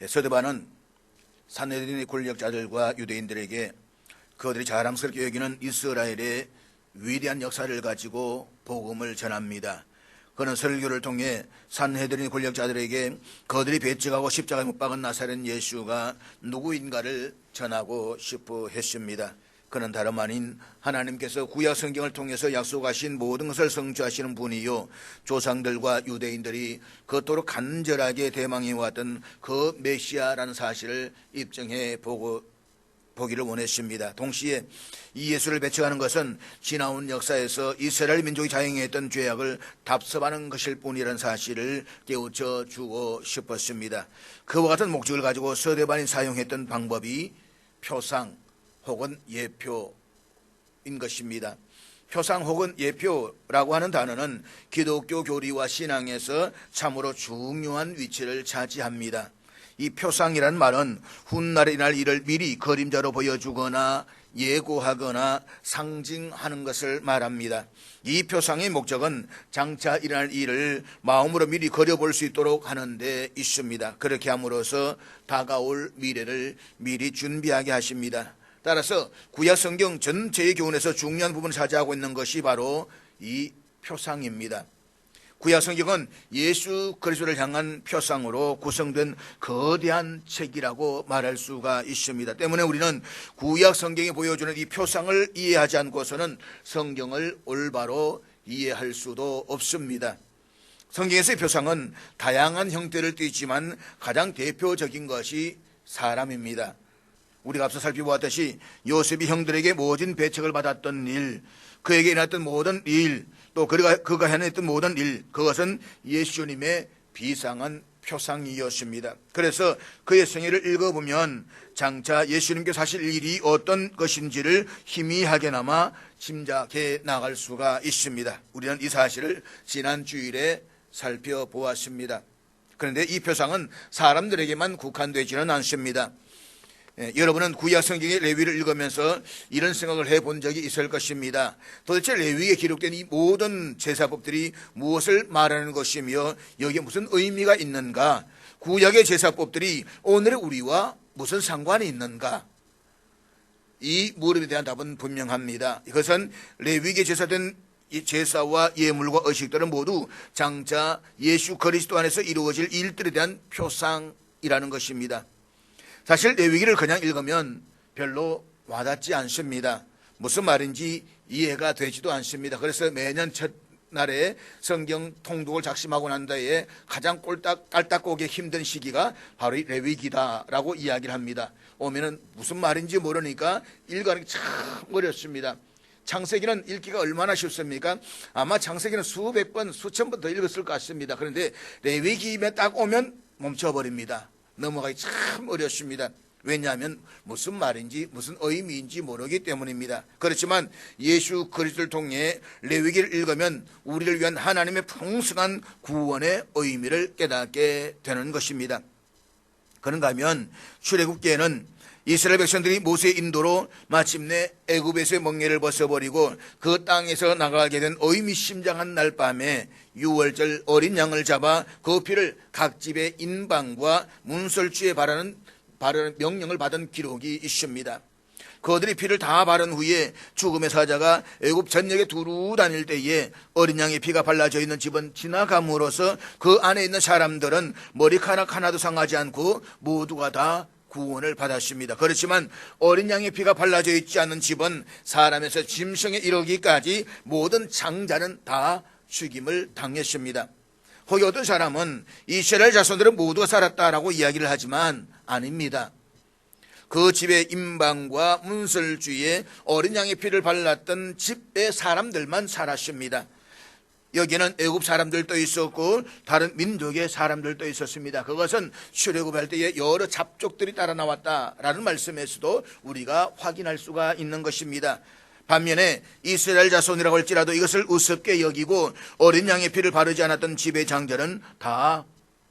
서대반은 산헤드린의 권력자들과 유대인들에게 그들이 자랑스럽게 여기는 이스라엘의 위대한 역사를 가지고 복음을 전합니다. 그는 설교를 통해 산헤드린 권력자들에게 그들이 배척하고 십자가에 못 박은 나사렛 예수가 누구인가를 전하고 싶어 했습니다. 그는 다름 아닌 하나님께서 구약 성경을 통해서 약속하신 모든 것을 성취하시는 분이요, 조상들과 유대인들이 그토록 간절하게 대망해왔던 그 메시아라는 사실을 입증해 보기를 원했습니다. 동시에 이 예수를 배척하는 것은 지나온 역사에서 이스라엘 민족이 자행했던 죄악을 답습하는 것일 뿐이라는 사실을 깨우쳐 주고 싶었습니다. 그와 같은 목적을 가지고 서대반이 사용했던 방법이 표상 혹은 예표인 것입니다. 표상 혹은 예표라고 하는 단어는 기독교 교리와 신앙에서 참으로 중요한 위치를 차지합니다. 이 표상이란 말은 훗날에 일어날 일을 미리 그림자로 보여주거나 예고하거나 상징하는 것을 말합니다. 이 표상의 목적은 장차 일어날 일을 마음으로 미리 그려볼 수 있도록 하는 데 있습니다. 그렇게 함으로써 다가올 미래를 미리 준비하게 하십니다. 따라서 구약 성경 전체의 교훈에서 중요한 부분을 차지하고 있는 것이 바로 이 표상입니다. 구약 성경은 예수 그리스도를 향한 표상으로 구성된 거대한 책이라고 말할 수가 있습니다. 때문에 우리는 구약 성경이 보여주는 이 표상을 이해하지 않고서는 성경을 올바로 이해할 수도 없습니다. 성경에서의 표상은 다양한 형태를 띠지만 가장 대표적인 것이 사람입니다. 우리가 앞서 살펴보았듯이 요셉이 형들에게 모진 배척을 받았던 일, 그에게 일어났던 모든 일, 또 그가 해냈던 모든 일, 그것은 예수님의 비상한 표상이었습니다. 그래서 그의 생애를 읽어보면 장차 예수님께서 하실 일이 어떤 것인지를 희미하게나마 짐작해 나갈 수가 있습니다. 우리는 이 사실을 지난 주일에 살펴보았습니다. 그런데 이 표상은 사람들에게만 국한되지는 않습니다. 여러분은 구약 성경의 레위를 읽으면서 이런 생각을 해본 적이 있을 것입니다. 도대체 레위에 기록된 이 모든 제사법들이 무엇을 말하는 것이며 여기에 무슨 의미가 있는가? 구약의 제사법들이 오늘의 우리와 무슨 상관이 있는가? 이 물음에 대한 답은 분명합니다. 이것은 레위기에 제사된 이 제사와 예물과 의식들은 모두 장차 예수 그리스도 안에서 이루어질 일들에 대한 표상이라는 것입니다. 사실 레위기를 그냥 읽으면 별로 와닿지 않습니다. 무슨 말인지 이해가 되지도 않습니다. 그래서 매년 첫날에 성경 통독을 작심하고 난 뒤에 가장 깔딱고기 힘든 시기가 바로 이 레위기다라고 이야기를 합니다. 오면은 무슨 말인지 모르니까 읽어가는 게 참 어렵습니다. 창세기는 읽기가 얼마나 쉽습니까? 아마 창세기는 수백 번, 수천 번 더 읽었을 것 같습니다. 그런데 레위기에 딱 오면 멈춰버립니다. 넘어가기 참 어렵습니다. 왜냐하면 무슨 말인지 무슨 의미인지 모르기 때문입니다. 그렇지만 예수 그리스도를 통해 레위기를 읽으면 우리를 위한 하나님의 풍성한 구원의 의미를 깨닫게 되는 것입니다. 그런가 하면 출애굽기에는 이스라엘 백성들이 모세의 인도로 마침내 애굽에서의 멍에를 벗어버리고 그 땅에서 나가게 된 의미심장한 날 밤에 유월절 어린 양을 잡아 그 피를 각 집의 인방과 문설주에 바르는 명령을 받은 기록이 있습니다. 그들이 피를 다 바른 후에 죽음의 사자가 애굽 전역에 두루 다닐 때에 어린 양의 피가 발라져 있는 집은 지나감으로써 그 안에 있는 사람들은 머리카락 하나도 상하지 않고 모두가 다 구원을 받았습니다. 그렇지만 어린 양의 피가 발라져 있지 않는 집은 사람에서 짐승에 이르기까지 모든 장자는 다 죽임을 당했습니다. 혹여 어떤 사람은 이스라엘 자손들은 모두가 살았다라고 이야기를 하지만 아닙니다. 그 집의 임방과 문설주에 어린 양의 피를 발랐던 집의 사람들만 살았습니다. 여기는 애굽 사람들도 있었고 다른 민족의 사람들도 있었습니다. 그것은 출애굽할 때에 여러 잡족들이 따라 나왔다라는 말씀에서도 우리가 확인할 수가 있는 것입니다. 반면에 이스라엘 자손이라고 할지라도 이것을 우습게 여기고 어린 양의 피를 바르지 않았던 집의 장자는 다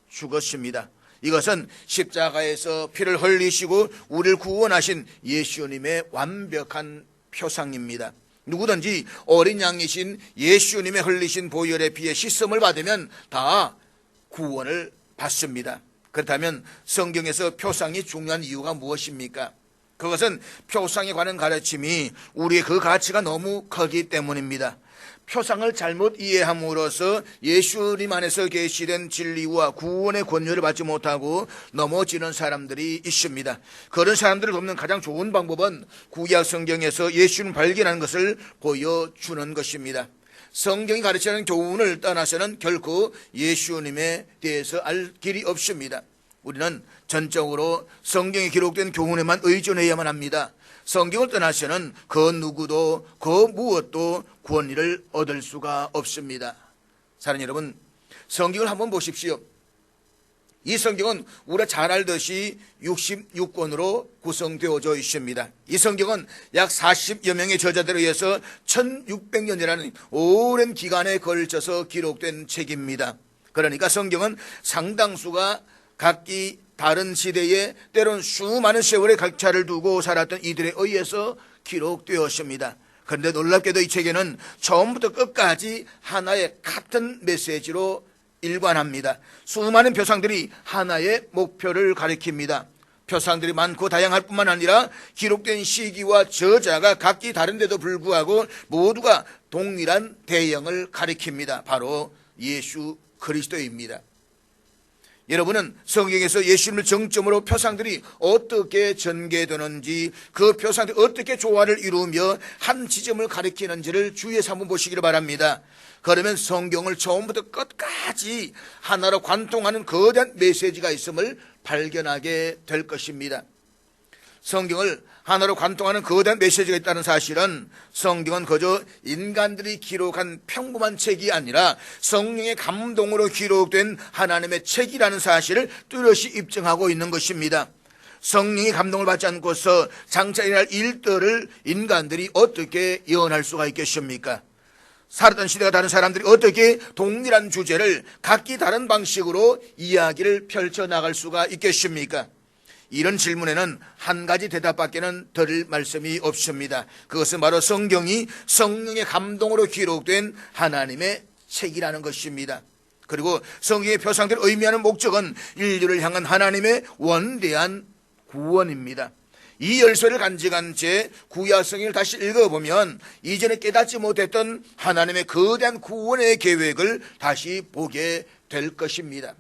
죽었습니다. 이것은 십자가에서 피를 흘리시고 우리를 구원하신 예수님의 완벽한 표상입니다. 누구든지 어린 양이신 예수님의 흘리신 보혈의 피에 씻음을 받으면 다 구원을 받습니다. 그렇다면 성경에서 표상이 중요한 이유가 무엇입니까? 그것은 표상에 관한 가르침이 우리의 그 가치가 너무 크기 때문입니다. 표상을 잘못 이해함으로써 예수님 안에서 계시된 진리와 구원의 권유를 받지 못하고 넘어지는 사람들이 있습니다. 그런 사람들을 돕는 가장 좋은 방법은 구약 성경에서 예수님 발견하는 것을 보여주는 것입니다. 성경이 가르치는 교훈을 떠나서는 결코 예수님에 대해서 알 길이 없습니다. 우리는 전적으로 성경에 기록된 교훈에만 의존해야만 합니다. 성경을 떠나서는 그 누구도 그 무엇도 구원을 얻을 수가 없습니다. 사랑하는 여러분, 성경을 한번 보십시오. 이 성경은 우리가 잘 알듯이 66권으로 구성되어져 있습니다. 이 성경은 약 40여 명의 저자들에 의해서 1600년이라는 오랜 기간에 걸쳐서 기록된 책입니다. 그러니까 성경은 상당수가 각기 다른 시대에 때론 수많은 세월의 격차를 두고 살았던 이들에 의해서 기록되었습니다. 그런데 놀랍게도 이 책에는 처음부터 끝까지 하나의 같은 메시지로 일관합니다. 수많은 표상들이 하나의 목표를 가리킵니다. 표상들이 많고 다양할 뿐만 아니라 기록된 시기와 저자가 각기 다른데도 불구하고 모두가 동일한 대형을 가리킵니다. 바로 예수 그리스도입니다. 여러분은 성경에서 예수님을 정점으로 표상들이 어떻게 전개되는지, 그 표상들이 어떻게 조화를 이루며 한 지점을 가리키는지를 주의해서 한번 보시기를 바랍니다. 그러면 성경을 처음부터 끝까지 하나로 관통하는 거대한 메시지가 있음을 발견하게 될 것입니다. 성경을 하나로 관통하는 거대한 메시지가 있다는 사실은 성경은 그저 인간들이 기록한 평범한 책이 아니라 성령의 감동으로 기록된 하나님의 책이라는 사실을 뚜렷이 입증하고 있는 것입니다. 성령의 감동을 받지 않고서 장차 일어날 일들을 인간들이 어떻게 예언할 수가 있겠습니까? 살았던 시대가 다른 사람들이 어떻게 동일한 주제를 각기 다른 방식으로 이야기를 펼쳐나갈 수가 있겠습니까? 이런 질문에는 한 가지 대답밖에는 드릴 말씀이 없습니다. 그것은 바로 성경이 성령의 감동으로 기록된 하나님의 책이라는 것입니다. 그리고 성경의 표상들을 의미하는 목적은 인류를 향한 하나님의 원대한 구원입니다. 이 열쇠를 간직한 채 구약 성경을 다시 읽어보면 이전에 깨닫지 못했던 하나님의 거대한 구원의 계획을 다시 보게 될 것입니다.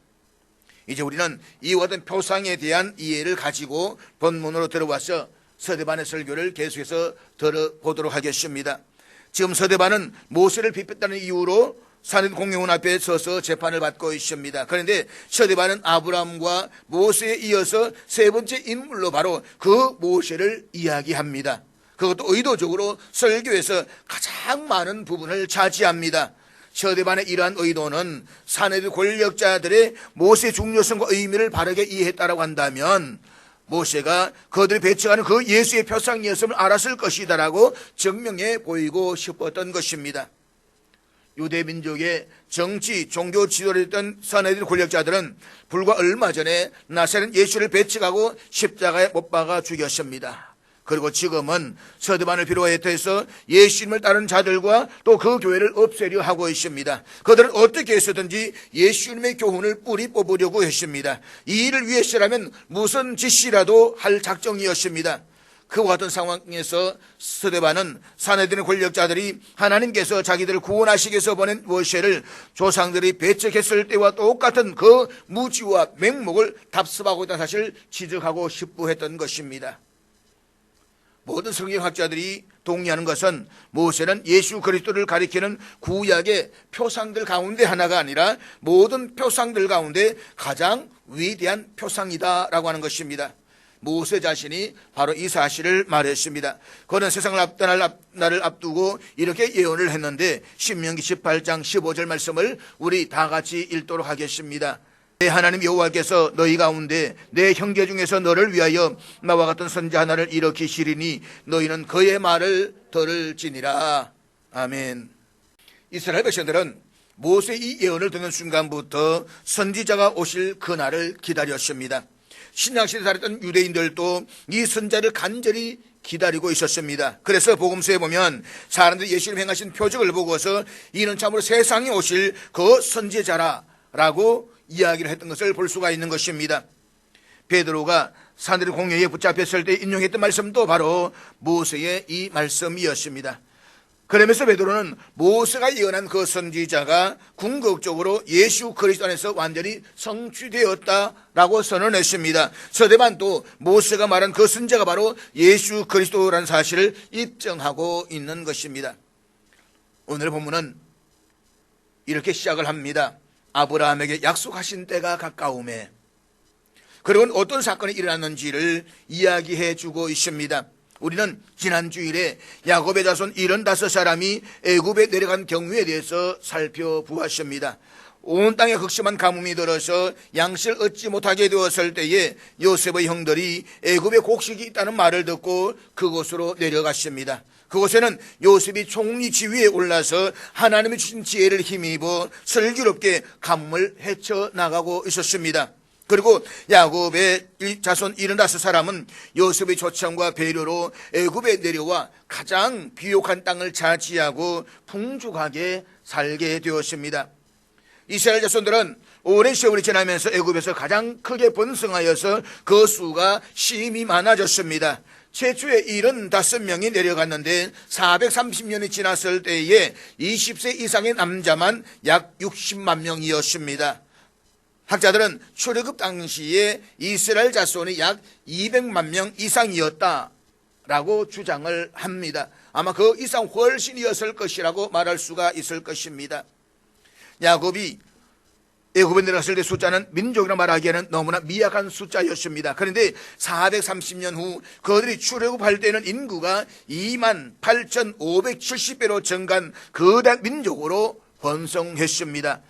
이제 우리는 이와 같은 표상에 대한 이해를 가지고 본문으로 들어와서 서대반의 설교를 계속해서 들어보도록 하겠습니다. 지금 서대반은 모세를 비롯했다는 이유로 산헤드린 공회원 앞에 서서 재판을 받고 있습니다. 그런데 서대반은 아브라함과 모세에 이어서 세 번째 인물로 바로 그 모세를 이야기합니다. 그것도 의도적으로 설교에서 가장 많은 부분을 차지합니다. 서대반의 이러한 의도는 산헤드린 권력자들의 모세의 중요성과 의미를 바르게 이해했다라고 한다면 모세가 그들이 배척하는 그 예수의 표상이었음을 알았을 것이다라고 증명해 보이고 싶었던 것입니다. 유대민족의 정치, 종교 지도를 했던 산헤드린 권력자들은 불과 얼마 전에 나사렛 예수를 배척하고 십자가에 못 박아 죽였습니다. 그리고 지금은 서대반을 비롯해서 예수님을 따르는 자들과 또 그 교회를 없애려 하고 있습니다. 그들은 어떻게 해서든지 예수님의 교훈을 뿌리 뽑으려고 했습니다. 이 일을 위해서라면 무슨 짓이라도 할 작정이었습니다. 그와 같은 상황에서 서대반은 산헤드린 권력자들이 하나님께서 자기들을 구원하시기 위해서 보낸 모세를 조상들이 배척했을 때와 똑같은 그 무지와 맹목을 답습하고 있다는 사실을 지적하고 싶어 했던 것입니다. 모든 성경학자들이 동의하는 것은 모세는 예수 그리스도를 가리키는 구약의 표상들 가운데 하나가 아니라 모든 표상들 가운데 가장 위대한 표상이다라고 하는 것입니다. 모세 자신이 바로 이 사실을 말했습니다. 그는 세상을 떠날 날을 앞두고 이렇게 예언을 했는데 신명기 18장 15절 말씀을 우리 다 같이 읽도록 하겠습니다. 내 하나님 여호와께서 너희 가운데 내 형제 중에서 너를 위하여 나와 같은 선지 하나를 일으키시리니 너희는 그의 말을 들을지니라. 아멘. 이스라엘 백성들은 모세의 이 예언을 듣는 순간부터 선지자가 오실 그날을 기다렸습니다. 신약시대에 살았던 유대인들도 이 선자를 간절히 기다리고 있었습니다. 그래서 복음서에 보면 사람들이 예수님 행하신 표적을 보고서 이는 참으로 세상에 오실 그 선지자라라고 이야기를 했던 것을 볼 수가 있는 것입니다. 베드로가 사내들 공회에 붙잡혔을 때 인용했던 말씀도 바로 모세의 이 말씀이었습니다. 그러면서 베드로는 모세가 예언한 그 선지자가 궁극적으로 예수 그리스도 안에서 완전히 성취되었다라고 선언했습니다. 서대만 또 모세가 말한 그 선지자가 바로 예수 그리스도라는 사실을 입증하고 있는 것입니다. 오늘의 본문은 이렇게 시작을 합니다. 아브라함에게 약속하신 때가 가까움에, 그리고 어떤 사건이 일어났는지를 이야기해 주고 있습니다. 우리는 지난 주일에 야곱의 자손 75사람이 애굽에 내려간 경위에 대해서 살펴보았습니다. 온 땅에 극심한 가뭄이 들어서 양식을 얻지 못하게 되었을 때에 요셉의 형들이 애굽에 곡식이 있다는 말을 듣고 그곳으로 내려갔습니다. 그곳에는 요셉이 총리 지위에 올라서 하나님이 주신 지혜를 힘입어 슬기롭게 가뭄을 헤쳐나가고 있었습니다. 그리고 야곱의 자손 75사람은 요셉의 초청과 배려로 애굽에 내려와 가장 비옥한 땅을 차지하고 풍족하게 살게 되었습니다. 이스라엘 자손들은 오랜 세월이 지나면서 애굽에서 가장 크게 번성하여서 그 수가 심히 많아졌습니다. 최초에 75명이 내려갔는데 430년이 지났을 때에 20세 이상의 남자만 약 60만 명이었습니다. 학자들은 출애굽 당시에 이스라엘 자손이 약 200만 명 이상이었다라고 주장을 합니다. 아마 그 이상 훨씬이었을 것이라고 말할 수가 있을 것입니다. 야곱이 애굽에 내려갔을 때 숫자는 민족이라 말하기에는 너무나 미약한 숫자였습니다. 그런데 430년 후 그들이 출애굽할 때는 인구가 28,570배로 증가한 거대한 민족으로 번성했습니다.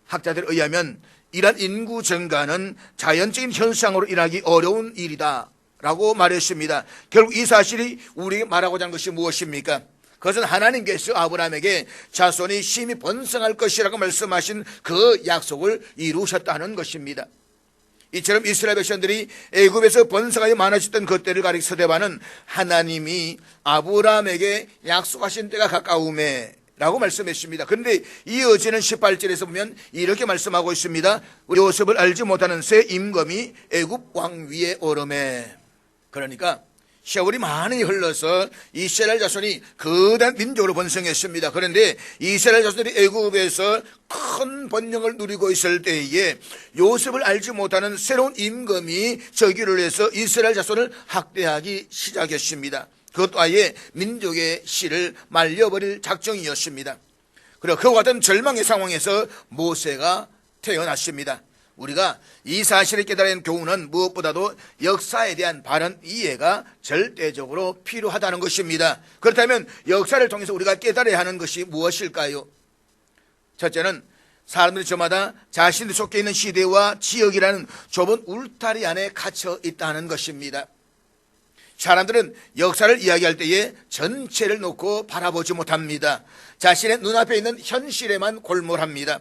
학자들에 의하면 이러한 인구 증가는 자연적인 현상으로 일하기 어려운 일이다 라고 말했습니다. 결국 이 사실이 우리에게 말하고자 하는 것이 무엇입니까? 그것은 하나님께서 아브라함에게 자손이 심히 번성할 것이라고 말씀하신 그 약속을 이루셨다는 것입니다. 이처럼 이스라엘 백성들이 애굽에서 번성하여 많아졌던 그때를 가리켜 서대반은 하나님이 아브라함에게 약속하신 때가 가까움에 라고 말씀했습니다. 그런데 이어지는 18절에서 보면 이렇게 말씀하고 있습니다. 요셉을 알지 못하는 새 임금이 애굽 왕 위에 오르매. 그러니까 세월이 많이 흘러서 이스라엘 자손이 거대한 민족으로 번성했습니다. 그런데 이스라엘 자손들이 애굽에서 큰 번영을 누리고 있을 때에 요셉을 알지 못하는 새로운 임금이 저기를 해서 이스라엘 자손을 학대하기 시작했습니다. 그것도 아예 민족의 씨를 말려버릴 작정이었습니다. 그리고 그와 같은 절망의 상황에서 모세가 태어났습니다. 우리가 이 사실을 깨달은 교훈은 무엇보다도 역사에 대한 바른 이해가 절대적으로 필요하다는 것입니다. 그렇다면 역사를 통해서 우리가 깨달아야 하는 것이 무엇일까요? 첫째는 사람들이 저마다 자신들이 속해 있는 시대와 지역이라는 좁은 울타리 안에 갇혀 있다는 것입니다. 사람들은 역사를 이야기할 때에 전체를 놓고 바라보지 못합니다. 자신의 눈앞에 있는 현실에만 골몰합니다.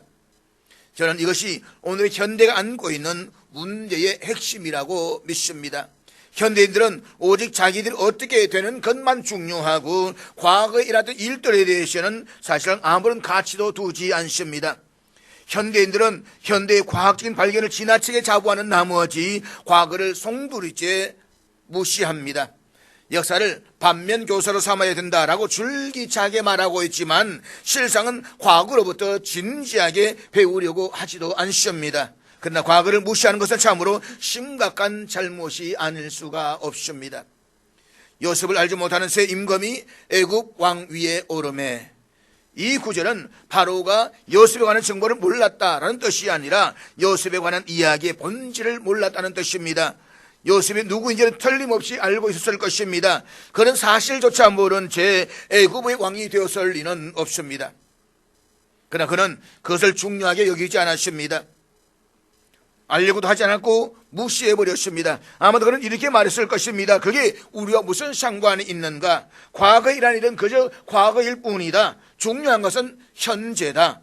저는 이것이 오늘의 현대가 안고 있는 문제의 핵심이라고 믿습니다. 현대인들은 오직 자기들이 어떻게 되는 것만 중요하고 과거에 일어났던 일들에 대해서는 사실은 아무런 가치도 두지 않습니다. 현대인들은 현대의 과학적인 발견을 지나치게 자부하는 나머지 과거를 송두리째 무시합니다. 역사를 반면교사로 삼아야 된다라고 줄기차게 말하고 있지만 실상은 과거로부터 진지하게 배우려고 하지도 않습니다. 그러나 과거를 무시하는 것은 참으로 심각한 잘못이 아닐 수가 없습니다. 요셉을 알지 못하는 새 임금이 애굽 왕 위에 오르매, 이 구절은 바로가 요셉에 관한 정보를 몰랐다라는 뜻이 아니라 요셉에 관한 이야기의 본질을 몰랐다는 뜻입니다. 요셉이 누구인지는 틀림없이 알고 있었을 것입니다. 그런 사실조차 모른 채 애굽의 왕이 되었을 리는 없습니다. 그러나 그는 그것을 중요하게 여기지 않았습니다. 알려고도 하지 않았고 무시해버렸습니다. 아마도 그는 이렇게 말했을 것입니다. 그게 우리와 무슨 상관이 있는가? 과거이란 일은 그저 과거일 뿐이다. 중요한 것은 현재다.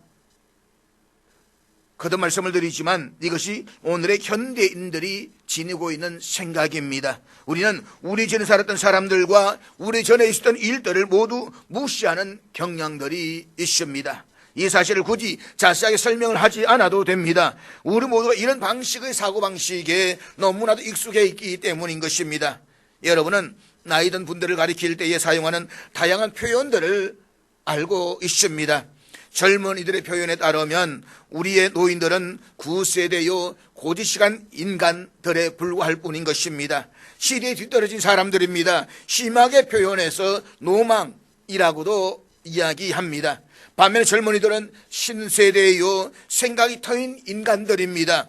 거듭 말씀을 드리지만 이것이 오늘의 현대인들이 지니고 있는 생각입니다. 우리는 우리 전에 살았던 사람들과 우리 전에 있었던 일들을 모두 무시하는 경향들이 있습니다. 이 사실을 굳이 자세하게 설명을 하지 않아도 됩니다. 우리 모두가 이런 방식의 사고방식에 너무나도 익숙해 있기 때문인 것입니다. 여러분은 나이 든 분들을 가리킬 때에 사용하는 다양한 표현들을 알고 있습니다. 젊은이들의 표현에 따르면 우리의 노인들은 구세대요 고지식한 인간들에 불과할 뿐인 것입니다. 시대에 뒤떨어진 사람들입니다. 심하게 표현해서 노망이라고도 이야기합니다. 반면에 젊은이들은 신세대요 생각이 터인 인간들입니다.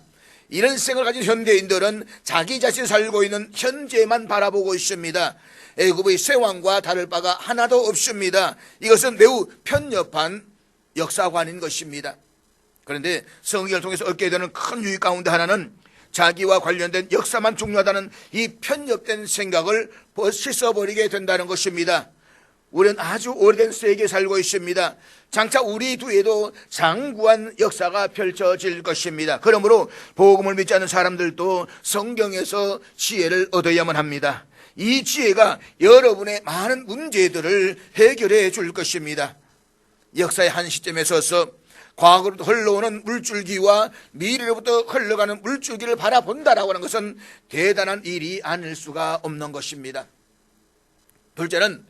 이런 생각을 가진 현대인들은 자기 자신이 살고 있는 현재만 바라보고 있습니다. 애굽의 쇠왕과 다를 바가 하나도 없습니다. 이것은 매우 편협한 역사관인 것입니다. 그런데 성경을 통해서 얻게 되는 큰 유익 가운데 하나는 자기와 관련된 역사만 중요하다는 이 편협된 생각을 씻어버리게 된다는 것입니다. 우리는 아주 오래된 세계에 살고 있습니다. 장차 우리 뒤에도 장구한 역사가 펼쳐질 것입니다. 그러므로 복음을 믿지 않는 사람들도 성경에서 지혜를 얻어야만 합니다. 이 지혜가 여러분의 많은 문제들을 해결해 줄 것입니다. 역사의 한 시점에 서서 과거로부터 흘러오는 물줄기와 미래로부터 흘러가는 물줄기를 바라본다라고 하는 것은 대단한 일이 아닐 수가 없는 것입니다. 둘째는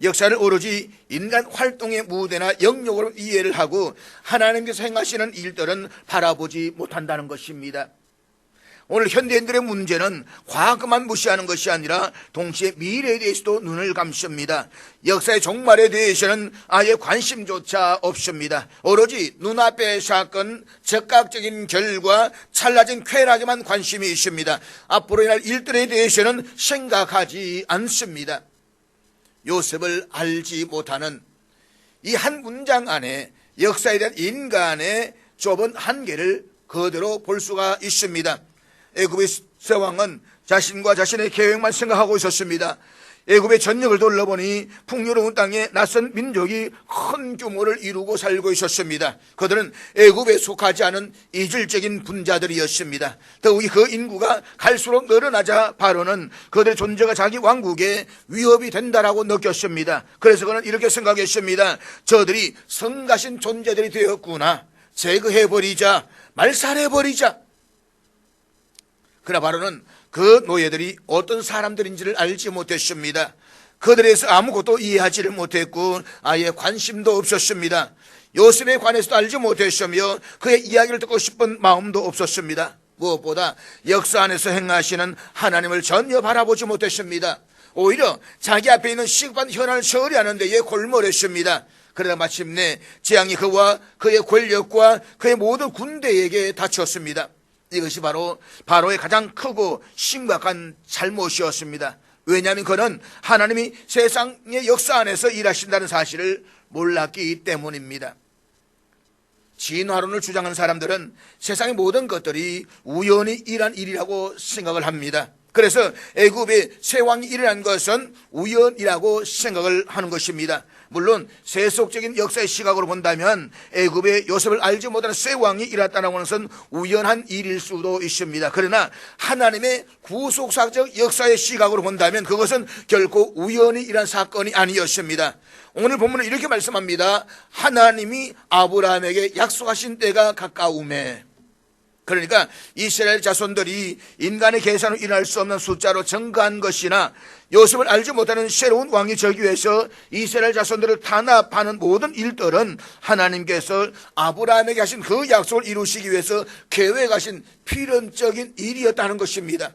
역사를 오로지 인간 활동의 무대나 영역으로 이해를 하고 하나님께서 행하시는 일들은 바라보지 못한다는 것입니다. 오늘 현대인들의 문제는 과거만 무시하는 것이 아니라 동시에 미래에 대해서도 눈을 감습니다. 역사의 종말에 대해서는 아예 관심조차 없습니다. 오로지 눈앞의 사건, 즉각적인 결과, 찰나진 쾌락에만 관심이 있습니다. 앞으로 일어날 일들에 대해서는 생각하지 않습니다. 요셉을 알지 못하는 이 한 문장 안에 역사에 대한 인간의 좁은 한계를 그대로 볼 수가 있습니다. 애굽의 쇠왕은 자신과 자신의 계획만 생각하고 있었습니다. 애굽의 전역을 둘러보니 풍요로운 땅에 낯선 민족이 큰 규모를 이루고 살고 있었습니다. 그들은 애굽에 속하지 않은 이질적인 분자들이었습니다. 더욱이 그 인구가 갈수록 늘어나자 바로는 그들의 존재가 자기 왕국에 위협이 된다라고 느꼈습니다. 그래서 그는 이렇게 생각했습니다. 저들이 성가신 존재들이 되었구나. 제거해버리자, 말살해버리자. 그러나 바로는 그 노예들이 어떤 사람들인지를 알지 못했습니다. 그들에 대해서 아무것도 이해하지를 못했고 아예 관심도 없었습니다. 요셉에 관해서도 알지 못했으며 그의 이야기를 듣고 싶은 마음도 없었습니다. 무엇보다 역사 안에서 행하시는 하나님을 전혀 바라보지 못했습니다. 오히려 자기 앞에 있는 시급한 현안을 처리하는 데에 골몰했습니다. 그러다 마침내 재앙이 그와 그의 권력과 그의 모든 군대에게 닥쳤습니다. 이것이 바로 바로의 가장 크고 심각한 잘못이었습니다. 왜냐하면 그는 하나님이 세상의 역사 안에서 일하신다는 사실을 몰랐기 때문입니다. 진화론을 주장하는 사람들은 세상의 모든 것들이 우연히 일한 일이라고 생각을 합니다. 그래서 애굽의 쇠왕이 일어난 것은 우연이라고 생각을 하는 것입니다. 물론 세속적인 역사의 시각으로 본다면 애굽의 요셉을 알지 못하는 쇠왕이 일어났다는 것은 우연한 일일 수도 있습니다. 그러나 하나님의 구속사적 역사의 시각으로 본다면 그것은 결코 우연히 일어난 사건이 아니었습니다. 오늘 본문은 이렇게 말씀합니다. 하나님이 아브라함에게 약속하신 때가 가까우매. 그러니까 이스라엘 자손들이 인간의 계산으로 일어날 수 없는 숫자로 증가한 것이나 요셉을 알지 못하는 새로운 왕이 저기 위해서 이스라엘 자손들을 탄압하는 모든 일들은 하나님께서 아브라함에게 하신 그 약속을 이루시기 위해서 계획하신 필연적인 일이었다는 것입니다.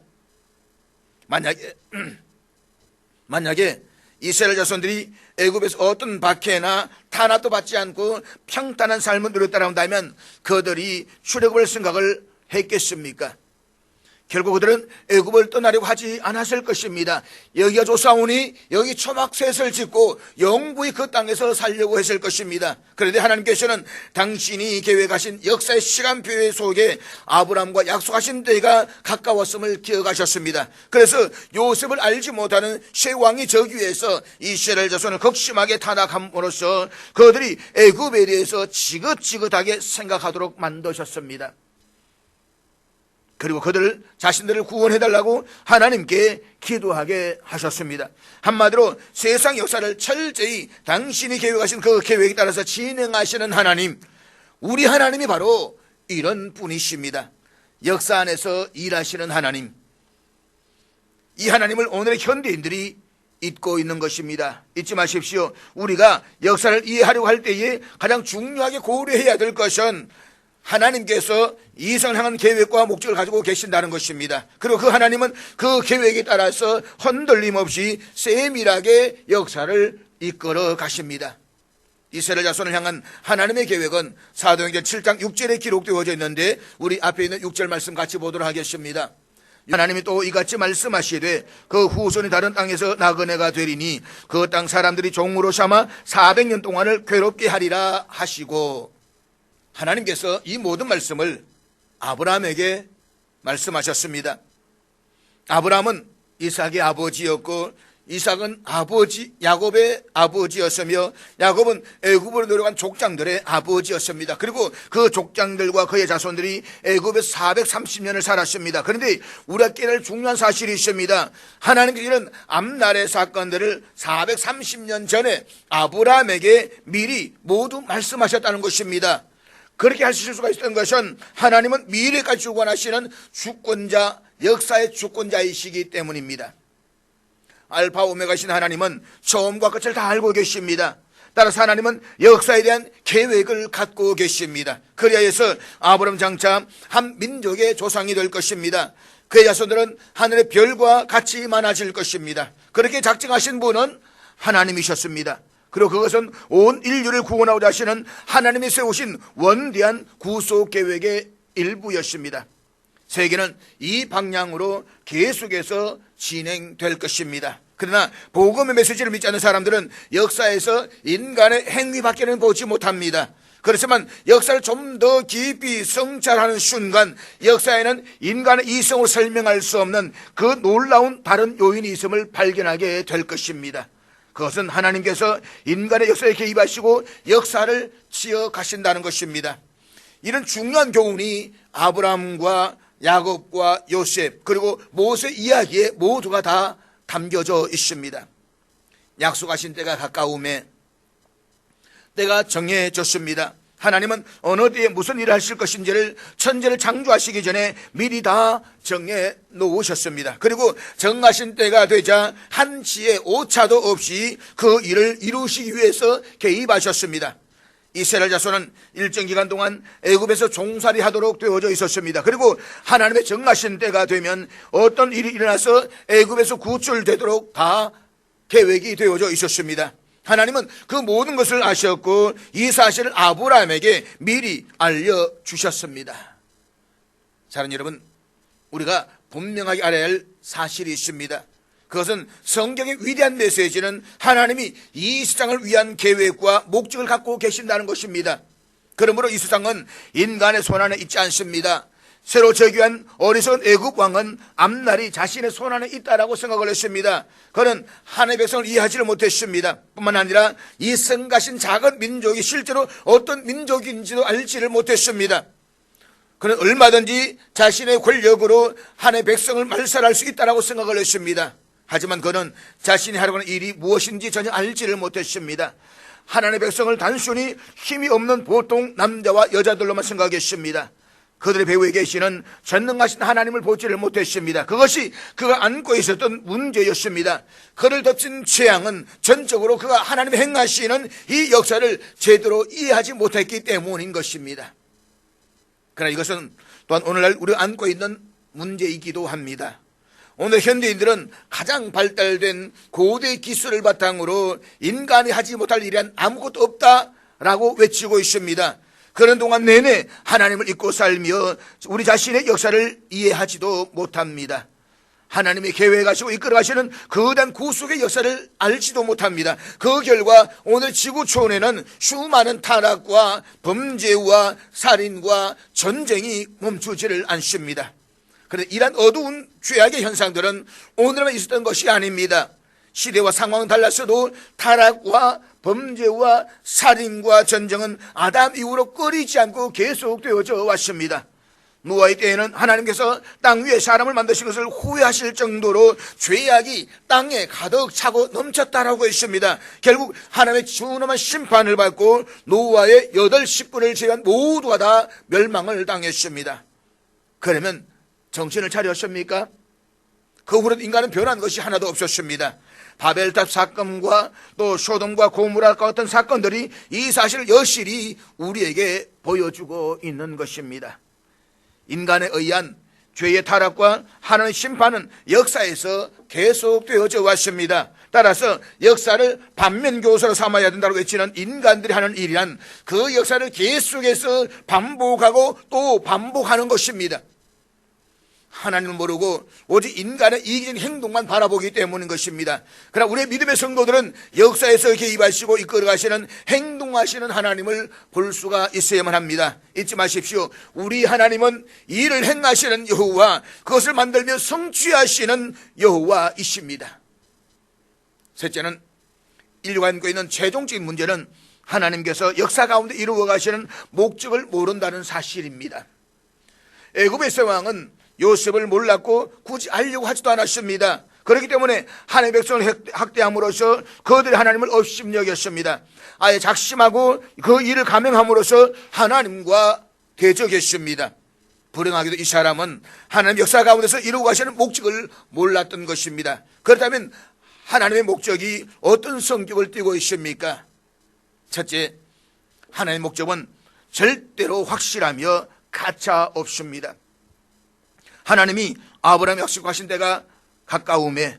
만약에 이스라엘 자손들이 애굽에서 어떤 박해나 탄압도 받지 않고 평탄한 삶을 누렸다고 한다면 그들이 출애굽을 생각을 했겠습니까? 결국 그들은 애굽을 떠나려고 하지 않았을 것입니다. 여기가 좋사오니 여기 초막셋을 짓고 영구히 그 땅에서 살려고 했을 것입니다. 그런데 하나님께서는 당신이 계획하신 역사의 시간표 속에 아브라함과 약속하신 때가 가까웠음을 기억하셨습니다. 그래서 요셉을 알지 못하는 쇠왕이 저기 위해서 이스라엘 자손을 극심하게 탄압함으로써 그들이 애굽에 대해서 지긋지긋하게 생각하도록 만드셨습니다. 그리고 그들 자신들을 구원해달라고 하나님께 기도하게 하셨습니다. 한마디로 세상 역사를 철저히 당신이 계획하신 그 계획에 따라서 진행하시는 하나님, 우리 하나님이 바로 이런 분이십니다. 역사 안에서 일하시는 하나님, 이 하나님을 오늘의 현대인들이 잊고 있는 것입니다. 잊지 마십시오. 우리가 역사를 이해하려고 할 때에 가장 중요하게 고려해야 될 것은 하나님께서 이성을 향한 계획과 목적을 가지고 계신다는 것입니다. 그리고 그 하나님은 그 계획에 따라서 흔들림 없이 세밀하게 역사를 이끌어 가십니다. 이스라엘 자손을 향한 하나님의 계획은 사도행전 7장 6절에 기록되어져 있는데 우리 앞에 있는 6절 말씀 같이 보도록 하겠습니다. 하나님이 또 이같이 말씀하시되 그 후손이 다른 땅에서 나그네가 되리니 그 땅 사람들이 종으로 삼아 400년 동안을 괴롭게 하리라 하시고, 하나님께서 이 모든 말씀을 아브라함에게 말씀하셨습니다. 아브라함은 이삭의 아버지였고 이삭은 야곱의 아버지였으며 야곱은 애굽으로 내려간 족장들의 아버지였습니다. 그리고 그 족장들과 그의 자손들이 애굽에서 430년을 살았습니다. 그런데 우리가 깨달을 중요한 사실이 있습니다. 하나님께서 이런 앞날의 사건들을 430년 전에 아브라함에게 미리 모두 말씀하셨다는 것입니다. 그렇게 하실 수가 있었던 것은 하나님은 미래까지 주관하시는 주권자, 역사의 주권자이시기 때문입니다. 알파 오메가신 하나님은 처음과 끝을 다 알고 계십니다. 따라서 하나님은 역사에 대한 계획을 갖고 계십니다. 그리하여서 아브라함 장차 한 민족의 조상이 될 것입니다. 그의 자손들은 하늘의 별과 같이 많아질 것입니다. 그렇게 작정하신 분은 하나님이셨습니다. 그리고 그것은 온 인류를 구원하고자 하시는 하나님이 세우신 원대한 구속 계획의 일부였습니다. 세계는 이 방향으로 계속해서 진행될 것입니다. 그러나 복음의 메시지를 믿지 않는 사람들은 역사에서 인간의 행위밖에는 보지 못합니다. 그렇지만 역사를 좀 더 깊이 성찰하는 순간 역사에는 인간의 이성으로 설명할 수 없는 그 놀라운 다른 요인이 있음을 발견하게 될 것입니다. 그것은 하나님께서 인간의 역사에 개입하시고 역사를 지어 가신다는 것입니다. 이런 중요한 교훈이 아브라함과 야곱과 요셉 그리고 모세 이야기에 모두가 다 담겨져 있습니다. 약속하신 때가 가까움에 때가 정해졌습니다. 하나님은 어느 때에 무슨 일을 하실 것인지를 천지를 창조하시기 전에 미리 다 정해 놓으셨습니다. 그리고 정하신 때가 되자 한치의 오차도 없이 그 일을 이루시기 위해서 개입하셨습니다. 이스라엘 자손은 일정 기간 동안 애굽에서 종살이 하도록 되어져 있었습니다. 그리고 하나님의 정하신 때가 되면 어떤 일이 일어나서 애굽에서 구출되도록 다 계획이 되어져 있었습니다. 하나님은 그 모든 것을 아셨고 이 사실을 아브라함에게 미리 알려주셨습니다. 사랑하는 여러분, 우리가 분명하게 알아야 할 사실이 있습니다. 그것은 성경의 위대한 메시지는 하나님이 이 세상을 위한 계획과 목적을 갖고 계신다는 것입니다. 그러므로 이 세상은 인간의 손안에 있지 않습니다. 새로 즉위한 어리석은 애굽 왕은 앞날이 자신의 손안에 있다라고 생각을 했습니다. 그는 하나님의 백성을 이해하지를 못했습니다. 뿐만 아니라 이 성가신 작은 민족이 실제로 어떤 민족인지도 알지를 못했습니다. 그는 얼마든지 자신의 권력으로 하나님의 백성을 말살할 수 있다라고 생각을 했습니다. 하지만 그는 자신이 하려고 하는 일이 무엇인지 전혀 알지를 못했습니다. 하나님의 백성을 단순히 힘이 없는 보통 남자와 여자들로만 생각했습니다. 그들의 배후에 계시는 전능하신 하나님을 보지를 못했습니다. 그것이 그가 안고 있었던 문제였습니다. 그를 덮친 재앙은 전적으로 그가 하나님이 행하시는 이 역사를 제대로 이해하지 못했기 때문인 것입니다. 그러나 이것은 또한 오늘날 우리가 안고 있는 문제이기도 합니다. 오늘 현대인들은 가장 발달된 고대 기술을 바탕으로 인간이 하지 못할 일은 아무것도 없다라고 외치고 있습니다. 그런 동안 내내 하나님을 잊고 살며 우리 자신의 역사를 이해하지도 못합니다. 하나님이 계획하시고 이끌어가시는 거대한 구속의 역사를 알지도 못합니다. 그 결과 오늘 지구촌에는 수많은 타락과 범죄와 살인과 전쟁이 멈추지를 않습니다. 그런데 이러한 어두운 죄악의 현상들은 오늘만 있었던 것이 아닙니다. 시대와 상황은 달랐어도 타락과 범죄와 살인과 전쟁은 아담 이후로 끊이지 않고 계속되어져 왔습니다. 노아의 때에는 하나님께서 땅 위에 사람을 만드신 것을 후회하실 정도로 죄악이 땅에 가득 차고 넘쳤다라고 했습니다. 결국 하나님의 준엄한 심판을 받고 노아의 8식구를 제외한 모두가 다 멸망을 당했습니다. 그러면 정신을 차렸습니까? 그 후로 인간은 변한 것이 하나도 없었습니다. 바벨탑 사건과 또 소돔과 고모라와 같은 사건들이 이 사실을 여실히 우리에게 보여주고 있는 것입니다. 인간에 의한 죄의 타락과 하나님의 심판은 역사에서 계속되어져 왔습니다. 따라서 역사를 반면교사로 삼아야 된다고 외치는 인간들이 하는 일이란 그 역사를 계속해서 반복하고 또 반복하는 것입니다. 하나님을 모르고 오직 인간의 이기적인 행동만 바라보기 때문인 것입니다. 그러나 우리의 믿음의 성도들은 역사에서 개입하시고 이끌어가시는 행동하시는 하나님을 볼 수가 있어야만 합니다. 잊지 마십시오. 우리 하나님은 일을 행하시는 여호와, 그것을 만들며 성취하시는 여호와이십니다. 셋째는 인류가 안고 있는 최종적인 문제는 하나님께서 역사 가운데 이루어 가시는 목적을 모른다는 사실입니다. 애굽의 왕은 요셉을 몰랐고 굳이 알려고 하지도 않았습니다. 그렇기 때문에 하나님의 백성을 학대함으로써 그들이 하나님을 업신여겼습니다. 아예 작심하고 그 일을 감행함으로써 하나님과 대적했습니다. 불행하게도 이 사람은 하나님 역사 가운데서 이루고 가시는 목적을 몰랐던 것입니다. 그렇다면 하나님의 목적이 어떤 성격을 띠고 있습니까? 첫째, 하나님의 목적은 절대로 확실하며 가차 없습니다. 하나님이 아브라함 약속하신 때가 가까움에,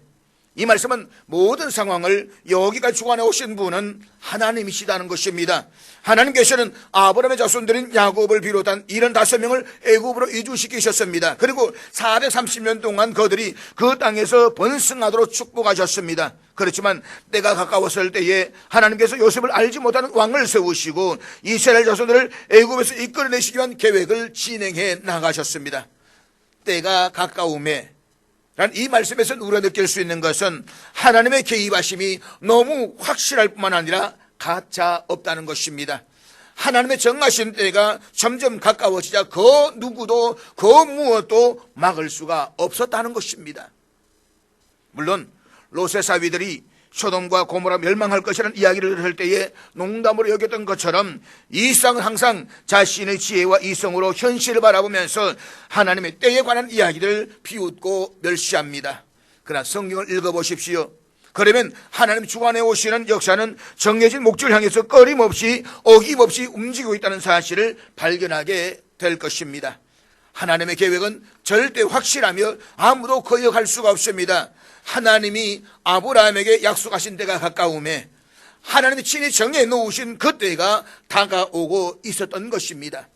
이 말씀은 모든 상황을 여기까지 주관해 오신 분은 하나님이시다는 것입니다. 하나님께서는 아브라함의 자손들인 야곱을 비롯한 75명을 애굽으로 이주시키셨습니다. 그리고 430년 동안 그들이 그 땅에서 번성하도록 축복하셨습니다. 그렇지만 때가 가까웠을 때에 하나님께서 요셉을 알지 못하는 왕을 세우시고 이스라엘 자손들을 애굽에서 이끌어내시기 위한 계획을 진행해 나가셨습니다. 때가 가까움에 라는 이 말씀에서 우리가 느낄 수 있는 것은 하나님의 개입하심이 너무 확실할 뿐만 아니라 가차 없다는 것입니다. 하나님의 정하신 때가 점점 가까워지자 그 누구도 그 무엇도 막을 수가 없었다는 것입니다. 물론 롯의 사위들이 소돔과 고모라 멸망할 것이라는 이야기를 할 때에 농담으로 여겼던 것처럼 이 쌍은 항상 자신의 지혜와 이성으로 현실을 바라보면서 하나님의 때에 관한 이야기를 비웃고 멸시합니다. 그러나 성경을 읽어보십시오. 그러면 하나님 주관해 오시는 역사는 정해진 목적을 향해서 끊임없이 어김없이 움직이고 있다는 사실을 발견하게 될 것입니다. 하나님의 계획은 절대 확실하며 아무도 거역할 수가 없습니다. 하나님이 아브라함에게 약속하신 때가 가까움에 하나님이 친히 정해 놓으신 그 때가 다가오고 있었던 것입니다.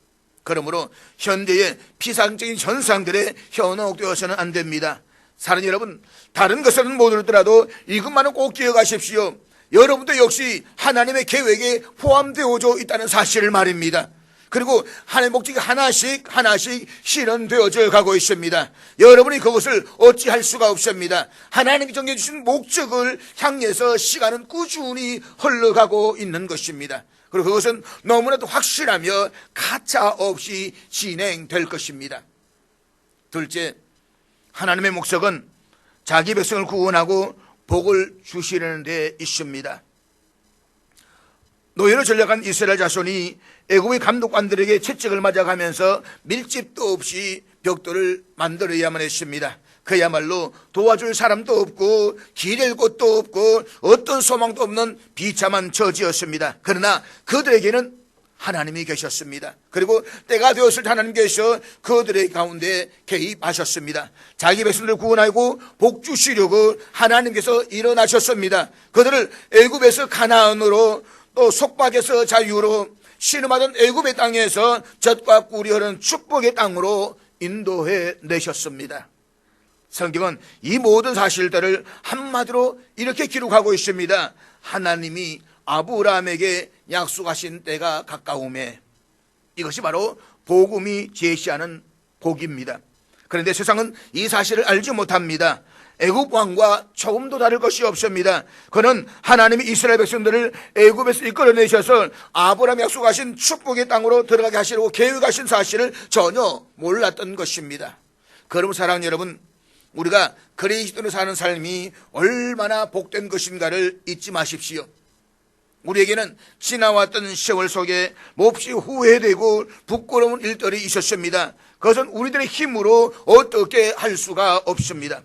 그러므로 현대의 피상적인 현상들에 현혹되어서는 안 됩니다. 사랑하는 여러분, 다른 것은 모르더라도 이것만은 꼭 기억하십시오. 여러분도 역시 하나님의 계획에 포함되어져 있다는 사실을 말입니다. 그리고 하나님의 목적이 하나씩 실현되어져 가고 있습니다. 여러분이 그것을 어찌할 수가 없습니다. 하나님이 정해주신 목적을 향해서 시간은 꾸준히 흘러가고 있는 것입니다. 그리고 그것은 너무나도 확실하며 가차 없이 진행될 것입니다. 둘째, 하나님의 목적은 자기 백성을 구원하고 복을 주시려는 데 있습니다. 노예로 전락한 이스라엘 자손이 애굽의 감독관들에게 채찍을 맞아가면서 밀집도 없이 벽돌을 만들어야만 했습니다. 그야말로 도와줄 사람도 없고 기댈 곳도 없고 어떤 소망도 없는 비참한 처지였습니다. 그러나 그들에게는 하나님이 계셨습니다. 그리고 때가 되었을 때 하나님께서 그들의 가운데 개입하셨습니다. 자기 백성들을 구원하고 복 주시려고 하나님께서 일어나셨습니다. 그들을 애굽에서 가나안으로 또 속박에서 자유로 신음하던 애굽의 땅에서 젖과 꿀이 흐르는 축복의 땅으로 인도해 내셨습니다. 성경은 이 모든 사실들을 한마디로 이렇게 기록하고 있습니다. 하나님이 아브라함에게 약속하신 때가 가까움에, 이것이 바로 복음이 제시하는 복입니다. 그런데 세상은 이 사실을 알지 못합니다. 애굽 왕과 조금도 다를 것이 없습니다. 그는 하나님이 이스라엘 백성들을 애굽에서 이끌어내셔서 아브라함이 약속하신 축복의 땅으로 들어가게 하시려고 계획하신 사실을 전혀 몰랐던 것입니다. 그럼 사랑하는 여러분, 우리가 그리스도로 사는 삶이 얼마나 복된 것인가를 잊지 마십시오. 우리에게는 지나왔던 세월 속에 몹시 후회되고 부끄러운 일들이 있었습니다. 그것은 우리들의 힘으로 어떻게 할 수가 없습니다.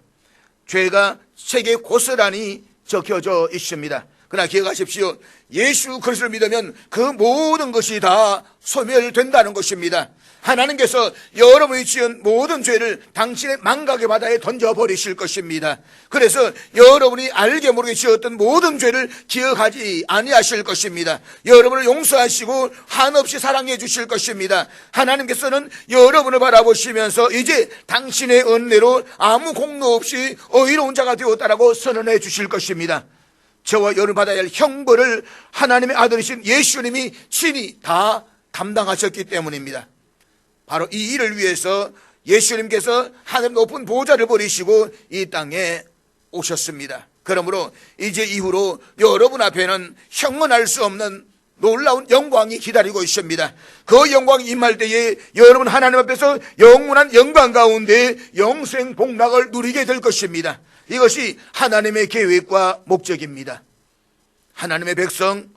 죄가 책에 고스란히 적혀져 있습니다. 그러나 기억하십시오. 예수 그리스도를 믿으면 그 모든 것이 다 소멸된다는 것입니다. 하나님께서 여러분이 지은 모든 죄를 당신의 망각의 바다에 던져버리실 것입니다. 그래서 여러분이 알게 모르게 지었던 모든 죄를 기억하지 아니하실 것입니다. 여러분을 용서하시고 한없이 사랑해 주실 것입니다. 하나님께서는 여러분을 바라보시면서 이제 당신의 은혜로 아무 공로 없이 의로운 자가 되었다라고 선언해 주실 것입니다. 저와 여러분 받아야 할 형벌을 하나님의 아들이신 예수님이 친히 다 담당하셨기 때문입니다. 바로 이 일을 위해서 예수님께서 하늘 높은 보좌를 버리시고 이 땅에 오셨습니다. 그러므로 이제 이후로 여러분 앞에는 형언할 수 없는 놀라운 영광이 기다리고 있습니다. 그 영광이 임할 때에 여러분 하나님 앞에서 영원한 영광 가운데 영생 복락을 누리게 될 것입니다. 이것이 하나님의 계획과 목적입니다. 하나님의 백성,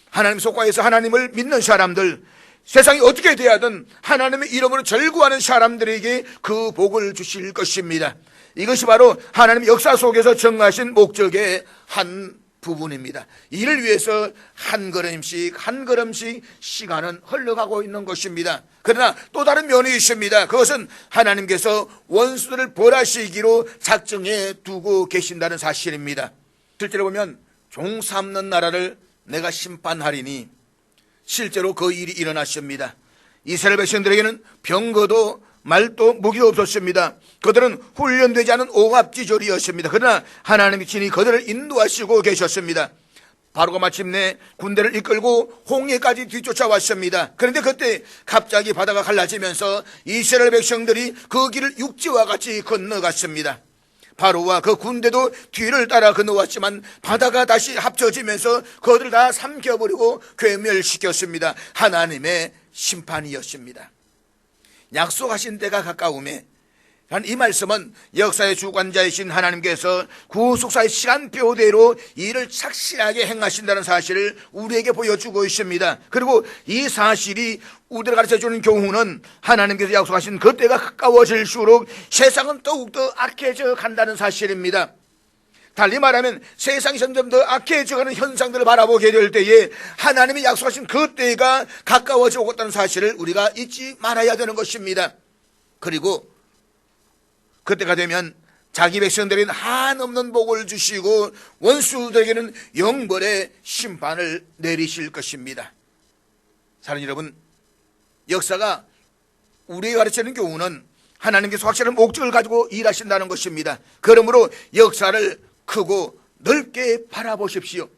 하나님 속과에서 하나님을 믿는 사람들, 세상이 어떻게 돼야든 하나님의 이름으로 절구하는 사람들에게 그 복을 주실 것입니다. 이것이 바로 하나님의 역사 속에서 정하신 목적의 한 부분입니다. 이를 위해서 한 걸음씩 시간은 흘러가고 있는 것입니다. 그러나 또 다른 면이 있습니다. 그것은 하나님께서 원수들을 벌하시기로 작정해 두고 계신다는 사실입니다. 실제로 보면 종 삼는 나라를 내가 심판하리니 실제로 그 일이 일어났습니다. 이스라엘 백성들에게는 병거도 말도 무기도 없었습니다. 그들은 훈련되지 않은 오합지졸이었습니다. 그러나 하나님이 친히 그들을 인도하시고 계셨습니다. 바로가 마침내 군대를 이끌고 홍해까지 뒤쫓아왔습니다. 그런데 그때 갑자기 바다가 갈라지면서 이스라엘 백성들이 그 길을 육지와 같이 건너갔습니다. 바로와 그 군대도 뒤를 따라 건너왔지만 바다가 다시 합쳐지면서 그들을 다 삼켜버리고 괴멸시켰습니다. 하나님의 심판이었습니다. 약속하신 때가 가까우매, 이 말씀은 역사의 주관자이신 하나님께서 구속사의 시간표대로 일을 착실하게 행하신다는 사실을 우리에게 보여주고 있습니다. 그리고 이 사실이 우리를 가르쳐주는 교훈은 하나님께서 약속하신 그 때가 가까워질수록 세상은 더욱더 악해져 간다는 사실입니다. 달리 말하면 세상이 점점 더 악해져가는 현상들을 바라보게 될 때에 하나님이 약속하신 그 때가 가까워져 오고 있다는 사실을 우리가 잊지 말아야 되는 것입니다. 그리고 그때가 되면 자기 백성들에게는 한없는 복을 주시고 원수들에게는 영벌의 심판을 내리실 것입니다. 사랑하는 여러분, 역사가 우리에게 가르치는 교훈은 하나님께서 확실한 목적을 가지고 일하신다는 것입니다. 그러므로 역사를 크고 넓게 바라보십시오.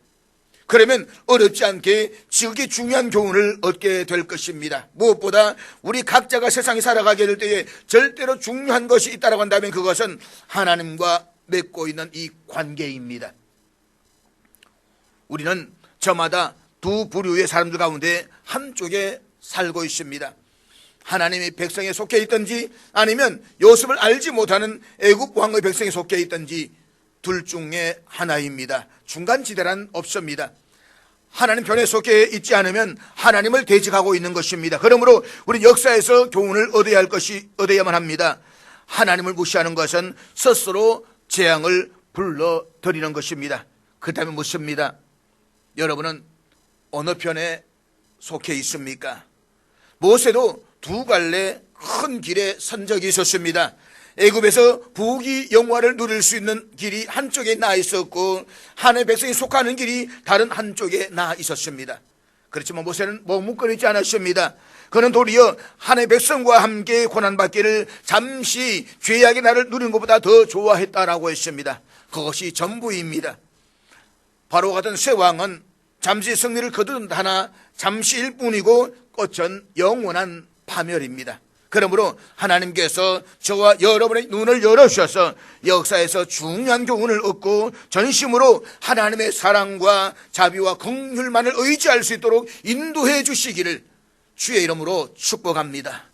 그러면 어렵지 않게 지극히 중요한 교훈을 얻게 될 것입니다. 무엇보다 우리 각자가 세상에 살아가게 될 때에 절대로 중요한 것이 있다고 한다면 그것은 하나님과 맺고 있는 이 관계입니다. 우리는 저마다 두 부류의 사람들 가운데 한쪽에 살고 있습니다. 하나님의 백성에 속해 있든지 아니면 요셉을 알지 못하는 애굽 왕의 백성에 속해 있든지 둘 중에 하나입니다. 중간지대란 없습니다. 하나님 편에 속해 있지 않으면 하나님을 대적하고 있는 것입니다. 그러므로 우리 역사에서 교훈을 얻어야만 합니다. 하나님을 무시하는 것은 스스로 재앙을 불러들이는 것입니다. 그렇다면 묻습니다. 여러분은 어느 편에 속해 있습니까? 모세도 두 갈래 큰 길에 선 적이 있었습니다. 애굽에서 부귀 영화를 누릴 수 있는 길이 한쪽에 나 있었고 하나님의 백성이 속하는 길이 다른 한쪽에 나 있었습니다. 그렇지만 모세는 머뭇거리지 않았습니다. 그는 도리어 하나님의 백성과 함께 고난받기를 잠시 죄악의 날을 누리는 것보다 더 좋아했다라고 했습니다. 그것이 전부입니다. 바로 같은 쇠왕은 잠시 승리를 거둔 하나 잠시일 뿐이고 끝은 영원한 파멸입니다. 그러므로 하나님께서 저와 여러분의 눈을 열어주셔서 역사에서 중요한 교훈을 얻고 전심으로 하나님의 사랑과 자비와 긍휼만을 의지할 수 있도록 인도해 주시기를 주의 이름으로 축복합니다.